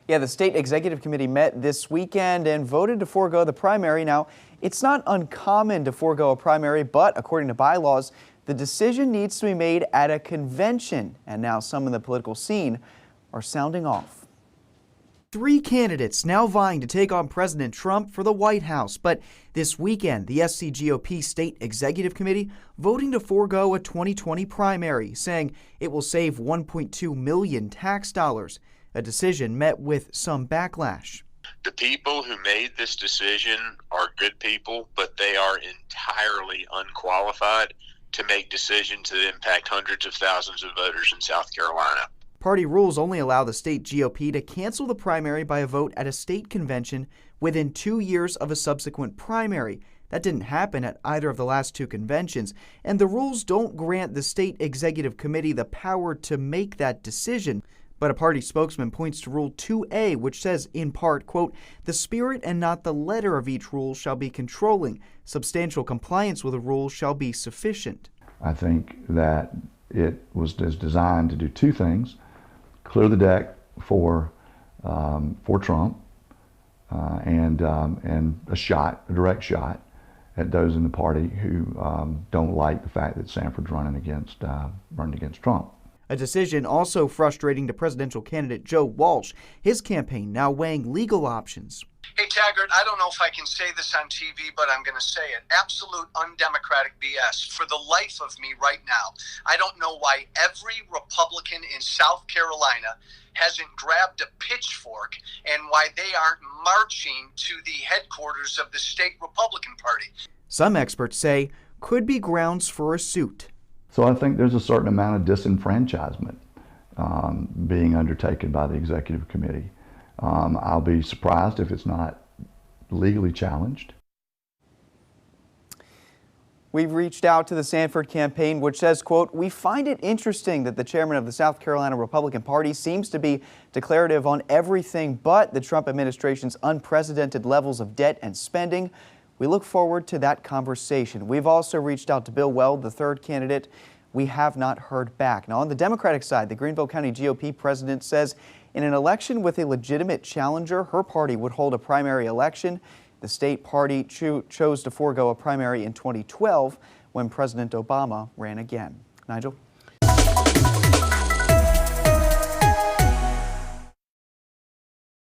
Yeah, the state executive committee met this weekend and voted to forego the primary. Now, it's not uncommon to forego a primary, but according to bylaws, the decision needs to be made at a convention. And now some in the political scene are sounding off. Three candidates now vying to take on President Trump for the White House. But this weekend, the SCGOP State Executive Committee voting to forego a 2020 primary, saying it will save $1.2 million tax dollars. A decision met with some backlash. The people who made this decision are good people, but they are entirely unqualified to make decisions that impact hundreds of thousands of voters in South Carolina. Party rules only allow the state GOP to cancel the primary by a vote at a state convention within 2 years of a subsequent primary. That didn't happen at either of the last two conventions, and the rules don't grant the state executive committee the power to make that decision. But a party spokesman points to Rule 2A, which says, in part, quote, "The spirit and not the letter of each rule shall be controlling. Substantial compliance with a rule shall be sufficient." I think that it was designed to do two things: clear the deck for Trump and a direct shot at those in the party who don't like the fact that Sanford's running against Trump. A decision also frustrating to presidential candidate Joe Walsh, his campaign now weighing legal options. Hey, Taggart, I don't know if I can say this on TV, but I'm going to say it. Absolute undemocratic BS. For the life of me right now, I don't know why every Republican in South Carolina hasn't grabbed a pitchfork and why they aren't marching to the headquarters of the state Republican Party. Some experts say could be grounds for a suit. So I think there's a certain amount of disenfranchisement being undertaken by the executive committee. I'll be surprised if it's not legally challenged. We've reached out to the Sanford campaign, which says, quote, "We find it interesting that the chairman of the South Carolina Republican Party seems to be declarative on everything but the Trump administration's unprecedented levels of debt and spending. We look forward to that conversation." We've also reached out to Bill Weld, the third candidate. We have not heard back. Now, on the Democratic side, the Greenville County GOP president says in an election with a legitimate challenger, her party would hold a primary election. The state party chose to forego a primary in 2012 when President Obama ran again. Nigel?